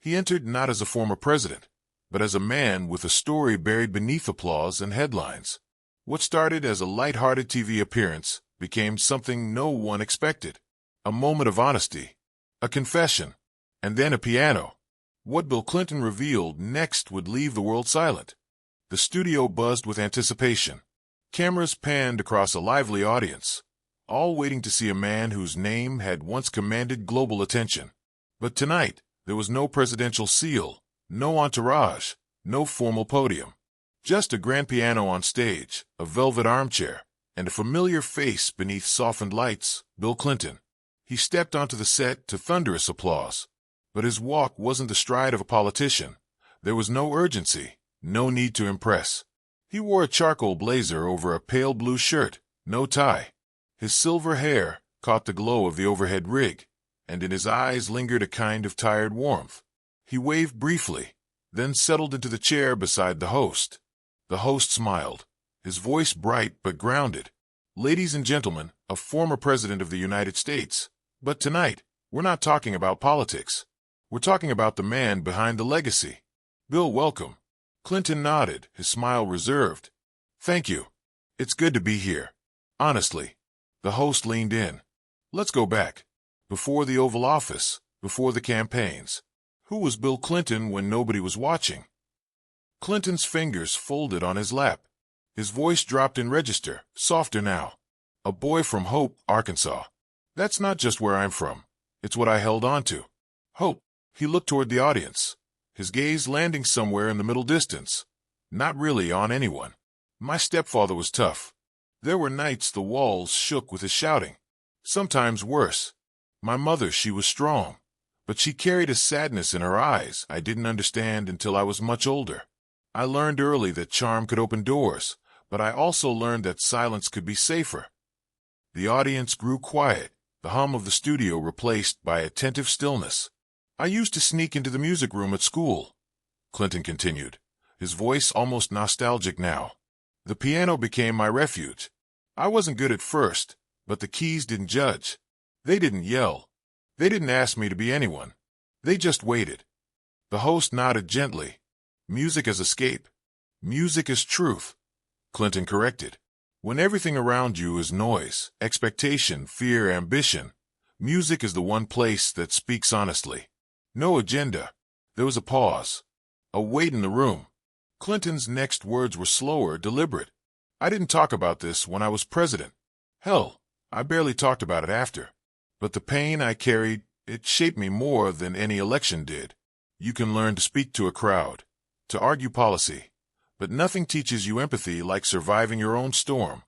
He entered not as a former president, but as a man with a story buried beneath applause and headlines. What started as a light-hearted TV appearance became something no one expected. A moment of honesty, a confession, and then a piano. What Bill Clinton revealed next would leave the world silent. The studio buzzed with anticipation. Cameras panned across a lively audience, all waiting to see a man whose name had once commanded global attention. But tonight, there was no presidential seal, no entourage, no formal podium. Just a grand piano on stage, a velvet armchair, and a familiar face beneath softened lights, Bill Clinton. He stepped onto the set to thunderous applause. But his walk wasn't the stride of a politician. There was no urgency, no need to impress. He wore a charcoal blazer over a pale blue shirt, no tie. His silver hair caught the glow of the overhead rig, and in his eyes lingered a kind of tired warmth. He waved briefly, then settled into the chair beside the host. The host smiled, his voice bright but grounded. "Ladies and gentlemen, a former president of the United States. But tonight, we're not talking about politics. We're talking about the man behind the legacy. Bill, welcome." Clinton nodded, his smile reserved. "Thank you. It's good to be here. Honestly." The host leaned in. "Let's go back. Before the Oval Office, before the campaigns. Who was Bill Clinton when nobody was watching?" Clinton's fingers folded on his lap. His voice dropped in register, softer now. "A boy from Hope, Arkansas. That's not just where I'm from. It's what I held on to. Hope." He looked toward the audience, his gaze landing somewhere in the middle distance. "Not really on anyone. My stepfather was tough. There were nights the walls shook with his shouting. Sometimes worse. My mother, she was strong, but she carried a sadness in her eyes I didn't understand until I was much older. I learned early that charm could open doors, but I also learned that silence could be safer." The audience grew quiet, the hum of the studio replaced by attentive stillness. "I used to sneak into the music room at school," Clinton continued, his voice almost nostalgic now. "The piano became my refuge. I wasn't good at first, but the keys didn't judge. They didn't yell. They didn't ask me to be anyone. They just waited." The host nodded gently. "Music as escape. Music as truth," Clinton corrected. "When everything around you is noise, expectation, fear, ambition, music is the one place that speaks honestly. No agenda." There was a pause, a wait in the room. Clinton's next words were slower, deliberate. "I didn't talk about this when I was president. Hell, I barely talked about it after. But the pain I carried, it shaped me more than any election did. You can learn to speak to a crowd, to argue policy, but nothing teaches you empathy like surviving your own storm."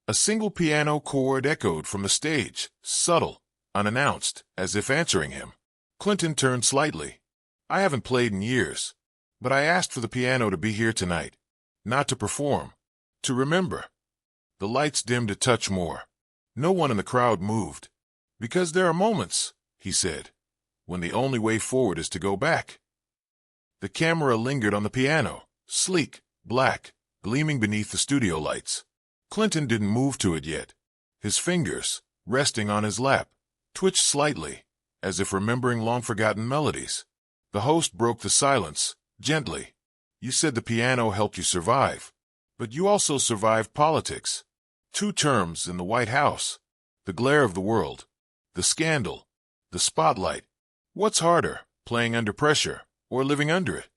A single piano chord echoed from the stage, subtle, unannounced, as if answering him. Clinton turned slightly. "I haven't played in years, but I asked for the piano to be here tonight. Not to perform, to remember." The lights dimmed a touch more. No one in the crowd moved. "Because there are moments," he said, "when the only way forward is to go back." The camera lingered on the piano, sleek, black, gleaming beneath the studio lights. Clinton didn't move to it yet. His fingers, resting on his lap, twitched slightly, as if remembering long-forgotten melodies. The host broke the silence, gently. "You said the piano helped you survive, but you also survived politics. 2 terms in the White House, the glare of the world, the scandal, the spotlight. What's harder, playing under pressure or living under it?"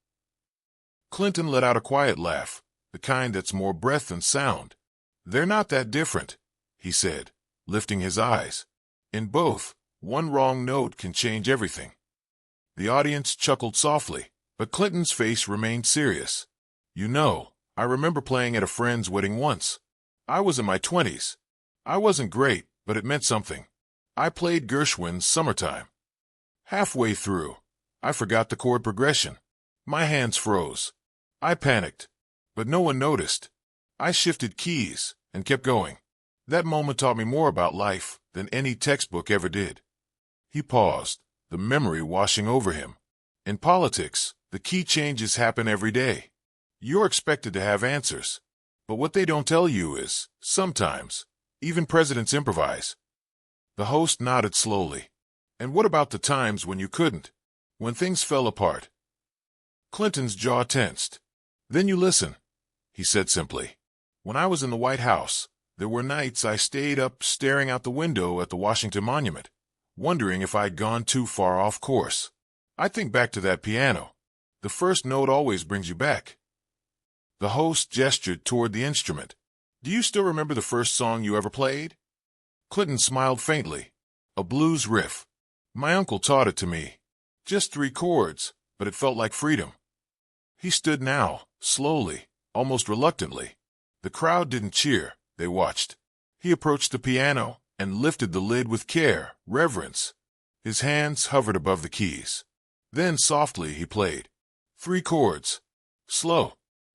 Clinton let out a quiet laugh, the kind that's more breath than sound. "They're not that different," he said, lifting his eyes. "In both, one wrong note can change everything." The audience chuckled softly, but Clinton's face remained serious. "You know, I remember playing at a friend's wedding once. I was in my 20s. I wasn't great, but it meant something. I played Gershwin's Summertime. Halfway through, I forgot the chord progression. My hands froze. I panicked, but no one noticed. I shifted keys and kept going. That moment taught me more about life than any textbook ever did." He paused, the memory washing over him. "In politics, the key changes happen every day. You're expected to have answers. But what they don't tell you is, sometimes, even presidents improvise." The host nodded slowly. "And what about the times when you couldn't? When things fell apart. Clinton's jaw tensed. Then you listen, he said simply. When I was in the White House, there were nights I stayed up staring out the window at the Washington Monument, wondering if I'd gone too far off course. I think back to that piano. The first note always brings you back. The host gestured toward the instrument. Do you still remember the first song you ever played? Clinton smiled faintly. A blues riff. My uncle taught it to me. Just 3 chords, but it felt like freedom. He stood now, slowly, almost reluctantly. The crowd didn't cheer, they watched. He approached the piano and lifted the lid with care, reverence. His hands hovered above the keys. Then softly he played. 3 chords. Slow.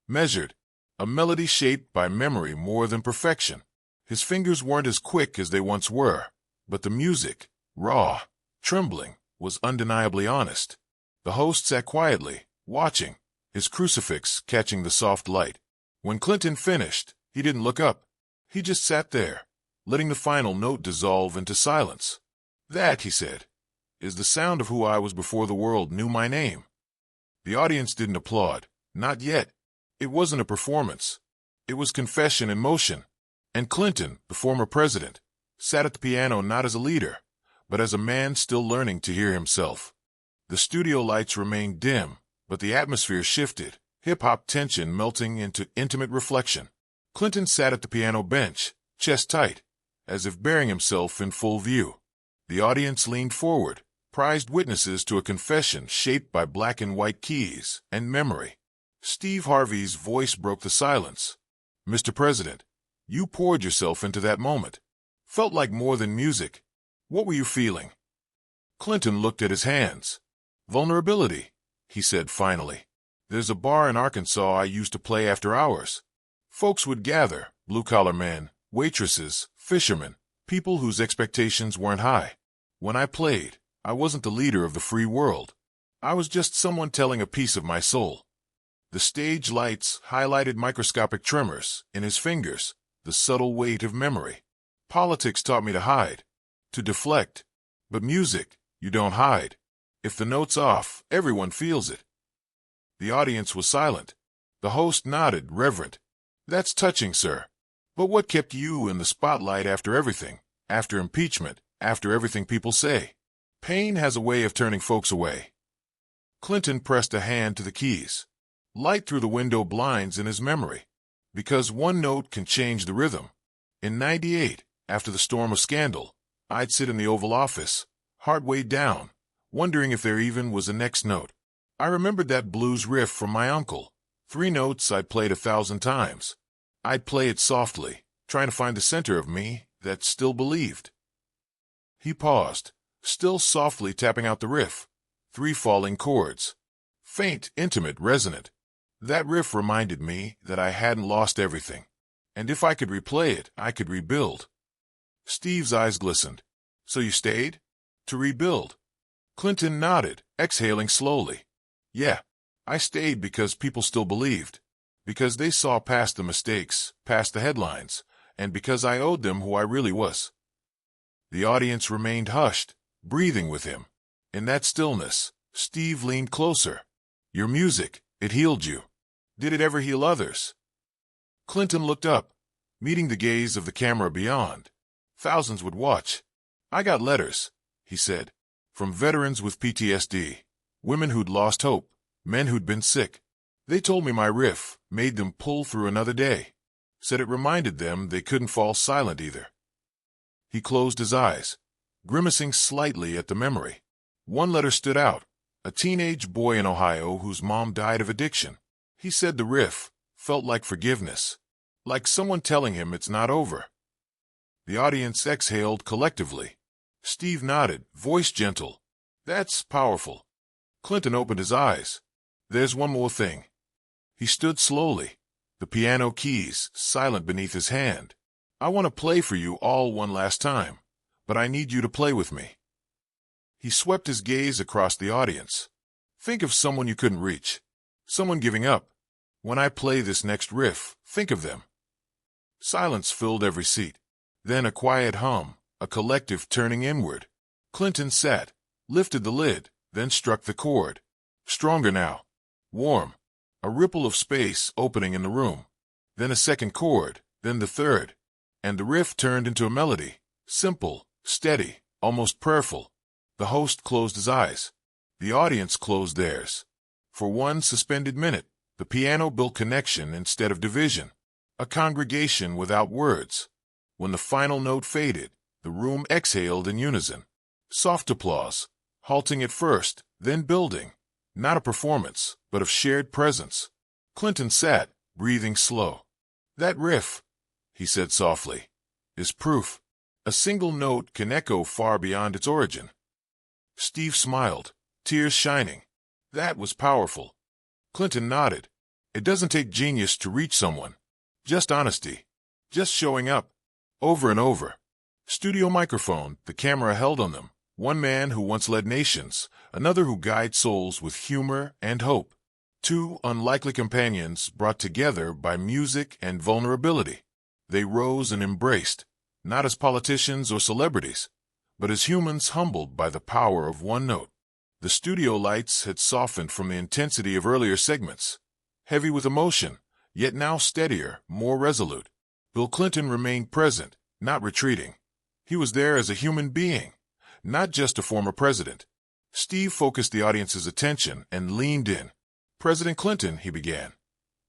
Measured. A melody shaped by memory more than perfection. His fingers weren't as quick as they once were, but the music, raw, trembling, was undeniably honest. The host sat quietly, watching, his crucifix catching the soft light. When Clinton finished, he didn't look up. He just sat there, letting the final note dissolve into silence. That, he said, is the sound of who I was before the world knew my name. The audience didn't applaud. Not yet. It wasn't a performance. It was confession in motion. And Clinton, the former president, sat at the piano not as a leader, but as a man still learning to hear himself. The studio lights remained dim, but the atmosphere shifted, hip-hop tension melting into intimate reflection. Clinton sat at the piano bench, chest tight, as if bearing himself in full view. The audience leaned forward, prized witnesses to a confession shaped by black and white keys and memory. Steve Harvey's voice broke the silence. Mr. President, you poured yourself into that moment. Felt like more than music. What were you feeling? Clinton looked at his hands. Vulnerability, he said finally. There's a bar in Arkansas I used to play after hours. Folks would gather, blue-collar men, waitresses, fishermen, people whose expectations weren't high. When I played, I wasn't the leader of the free world. I was just someone telling a piece of my soul. The stage lights highlighted microscopic tremors in his fingers, the subtle weight of memory. Politics taught me to hide, to deflect. But music, you don't hide. If the note's off, everyone feels it. The audience was silent. The host nodded, reverent. That's touching, sir. But what kept you in the spotlight after everything, after impeachment, after everything people say? Pain has a way of turning folks away. Clinton pressed a hand to the keys. Light through the window blinds in his memory. Because one note can change the rhythm. In '98, after the storm of scandal, I'd sit in the Oval Office, heart weighed down, wondering if there even was a next note. I remembered that blues riff from my uncle. 3 notes I'd played 1,000 times. I'd play it softly, trying to find the center of me that still believed. He paused, still softly tapping out the riff. 3 falling chords. Faint, intimate, resonant. That riff reminded me that I hadn't lost everything. And if I could replay it, I could rebuild. Steve's eyes glistened. So you stayed? To rebuild? Clinton nodded, exhaling slowly. Yeah, I stayed because people still believed. Because they saw past the mistakes, past the headlines, and because I owed them who I really was. The audience remained hushed, breathing with him. In that stillness, Steve leaned closer. Your music, it healed you. Did it ever heal others? Clinton looked up, meeting the gaze of the camera beyond. Thousands would watch. I got letters, he said, from veterans with PTSD, women who'd lost hope, men who'd been sick. They told me my riff made them pull through another day, said it reminded them they couldn't fall silent either. He closed his eyes, grimacing slightly at the memory. One letter stood out, a teenage boy in Ohio whose mom died of addiction. He said the riff felt like forgiveness, like someone telling him it's not over. The audience exhaled collectively. Steve nodded, voice gentle. That's powerful. Clinton opened his eyes. There's one more thing. He stood slowly, the piano keys silent beneath his hand. I want to play for you all one last time, but I need you to play with me. He swept his gaze across the audience. Think of someone you couldn't reach. Someone giving up. When I play this next riff, think of them. Silence filled every seat. Then a quiet hum, a collective turning inward. Clinton sat, lifted the lid, then struck the chord. Stronger now. Warm. A ripple of space opening in the room. Then a second chord, then the third. And the riff turned into a melody. Simple, steady, almost prayerful. The host closed his eyes. The audience closed theirs. For one suspended minute, the piano built connection instead of division. A congregation without words. When the final note faded, the room exhaled in unison. Soft applause, halting at first, then building. Not a performance, but of shared presence. Clinton sat, breathing slow. "That riff," he said softly, "is proof. A single note can echo far beyond its origin." Steve smiled, tears shining. "That was powerful." Clinton nodded. "It doesn't take genius to reach someone. Just honesty. Just showing up. Over and over." Studio microphone, the camera held on them. One man who once led nations, another who guides souls with humor and hope. Two unlikely companions brought together by music and vulnerability. They rose and embraced, not as politicians or celebrities, but as humans humbled by the power of one note. The studio lights had softened from the intensity of earlier segments, heavy with emotion, yet now steadier, more resolute. Bill Clinton remained present, not retreating. He was there as a human being, not just a former president. Steve focused the audience's attention and leaned in. "President Clinton," he began,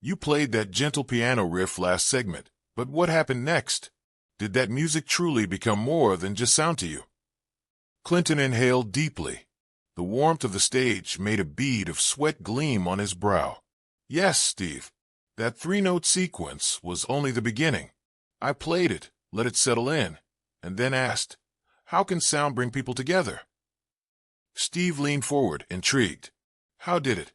"you played that gentle piano riff last segment, but what happened next? Did that music truly become more than just sound to you?" Clinton inhaled deeply. The warmth of the stage made a bead of sweat gleam on his brow. "Yes, Steve. That three-note sequence was only the beginning. I played it, let it settle in, and then asked, how can sound bring people together?" Steve leaned forward, intrigued. "How did it?"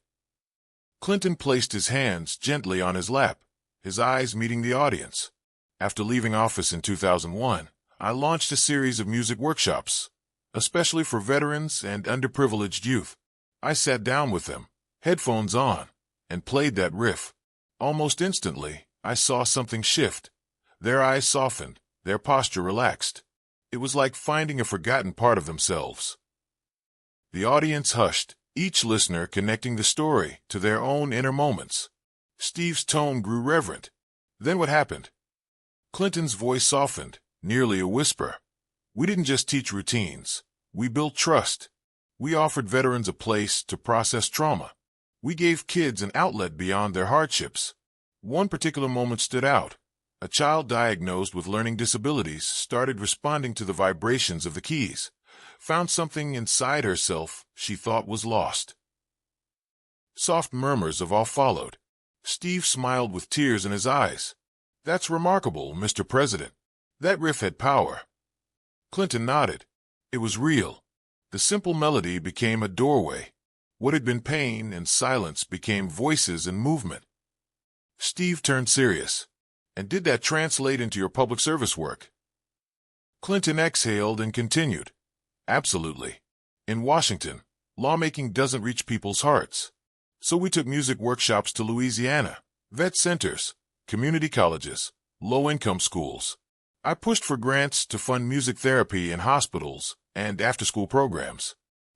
Clinton placed his hands gently on his lap, his eyes meeting the audience. "After leaving office in 2001, I launched a series of music workshops, especially for veterans and underprivileged youth. I sat down with them, headphones on, and played that riff. Almost instantly, I saw something shift. Their eyes softened, their posture relaxed. It was like finding a forgotten part of themselves." The audience hushed, each listener connecting the story to their own inner moments. Steve's tone grew reverent. "Then what happened?" Clinton's voice softened, nearly a whisper. "We didn't just teach routines. We built trust. We offered veterans a place to process trauma. We gave kids an outlet beyond their hardships. One particular moment stood out. A child diagnosed with learning disabilities started responding to the vibrations of the keys, found something inside herself she thought was lost." Soft murmurs of awe followed. Steve smiled with tears in his eyes. "That's remarkable, Mr. President. That riff had power." Clinton nodded. It was real. The simple melody became a doorway. What had been pain and silence became voices and movement. Steve turned serious. "And did that translate into your public service work?" Clinton exhaled and continued. "Absolutely. In Washington, lawmaking doesn't reach people's hearts. So we took music workshops to Louisiana, vet centers, community colleges, low-income schools. I pushed for grants to fund music therapy in hospitals and after-school programs.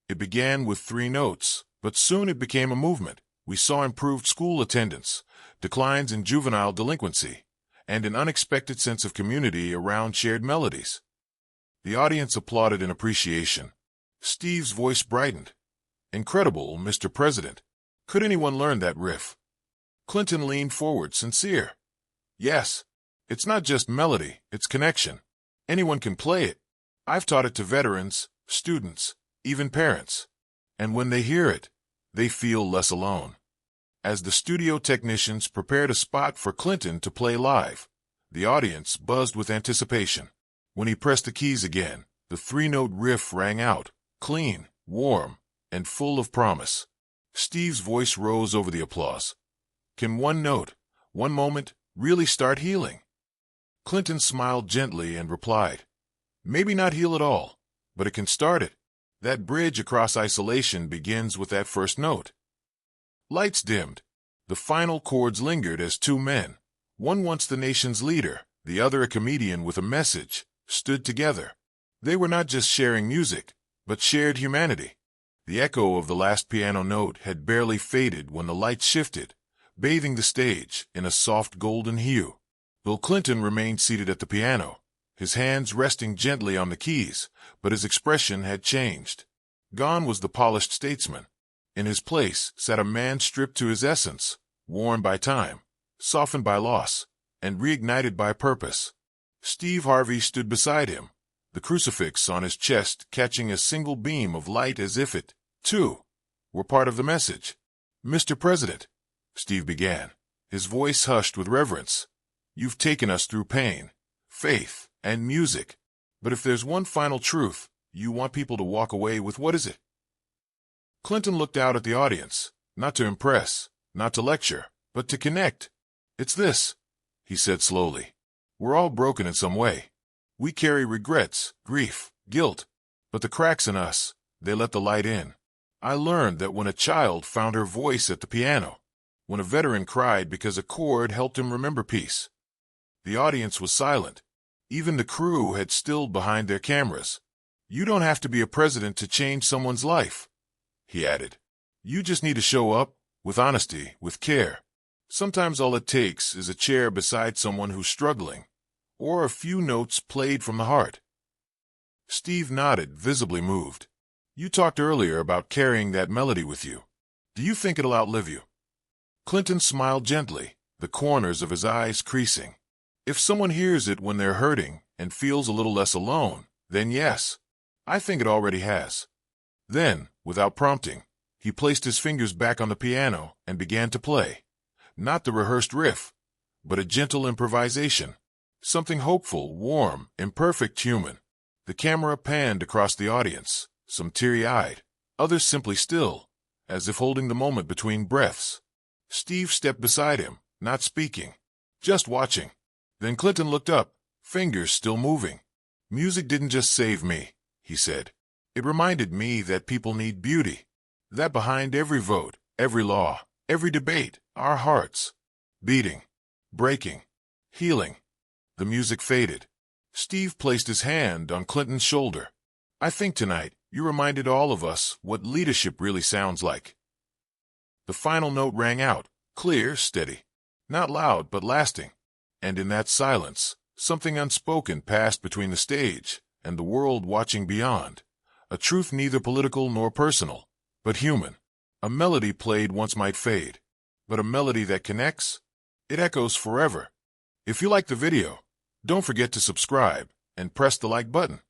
It began with 3 notes, but soon it became a movement. We saw improved school attendance, declines in juvenile delinquency, and an unexpected sense of community around shared melodies." The audience applauded in appreciation. Steve's voice brightened. "Incredible, Mr. President. Could anyone learn that riff?" Clinton leaned forward, sincere. "Yes. It's not just melody, it's connection. Anyone can play it. I've taught it to veterans, students, even parents. And when they hear it, they feel less alone." As the studio technicians prepared a spot for Clinton to play live, the audience buzzed with anticipation. When he pressed the keys again, the 3-note riff rang out, clean, warm, and full of promise. Steve's voice rose over the applause. "Can one note, one moment, really start healing?" Clinton smiled gently and replied, "Maybe not heal it all, but it can start it. That bridge across isolation begins with that first note." Lights dimmed. The final chords lingered as 2 men, one once the nation's leader, the other a comedian with a message, stood together. They were not just sharing music, but shared humanity. The echo of the last piano note had barely faded when the light shifted, bathing the stage in a soft golden hue. Bill Clinton remained seated at the piano, his hands resting gently on the keys, but his expression had changed. Gone was the polished statesman. In his place sat a man stripped to his essence, worn by time, softened by loss, and reignited by purpose. Steve Harvey stood beside him, the crucifix on his chest catching a single beam of light as if it, too, were part of the message. "Mr. President," Steve began, his voice hushed with reverence, "you've taken us through pain, faith, and music. But if there's one final truth you want people to walk away with, what is it?" Clinton looked out at the audience, not to impress, not to lecture, but to connect. "It's this," he said slowly. "We're all broken in some way. We carry regrets, grief, guilt, but the cracks in us, they let the light in. I learned that when a child found her voice at the piano, when a veteran cried because a chord helped him remember peace." The audience was silent. Even the crew had stilled behind their cameras. "You don't have to be a president to change someone's life," he added. "You just need to show up, with honesty, with care. Sometimes all it takes is a chair beside someone who's struggling, or a few notes played from the heart." Steve nodded, visibly moved. "You talked earlier about carrying that melody with you. Do you think it'll outlive you?" Clinton smiled gently, the corners of his eyes creasing. "If someone hears it when they're hurting and feels a little less alone, then yes, I think it already has." Then, without prompting, he placed his fingers back on the piano and began to play. Not the rehearsed riff, but a gentle improvisation. Something hopeful, warm, imperfect, human. The camera panned across the audience, some teary-eyed, others simply still, as if holding the moment between breaths. Steve stepped beside him, not speaking, just watching. Then Clinton looked up, fingers still moving. "Music didn't just save me," he said. "It reminded me that people need beauty. That behind every vote, every law, every debate, our hearts. Beating, breaking, healing." The music faded. Steve placed his hand on Clinton's shoulder. "I think tonight you reminded all of us what leadership really sounds like." The final note rang out, clear, steady. Not loud, but lasting. And in that silence, something unspoken passed between the stage and the world watching beyond. A truth neither political nor personal, but human. A melody played once might fade, but a melody that connects, it echoes forever. If you like the video, don't forget to subscribe and press the like button.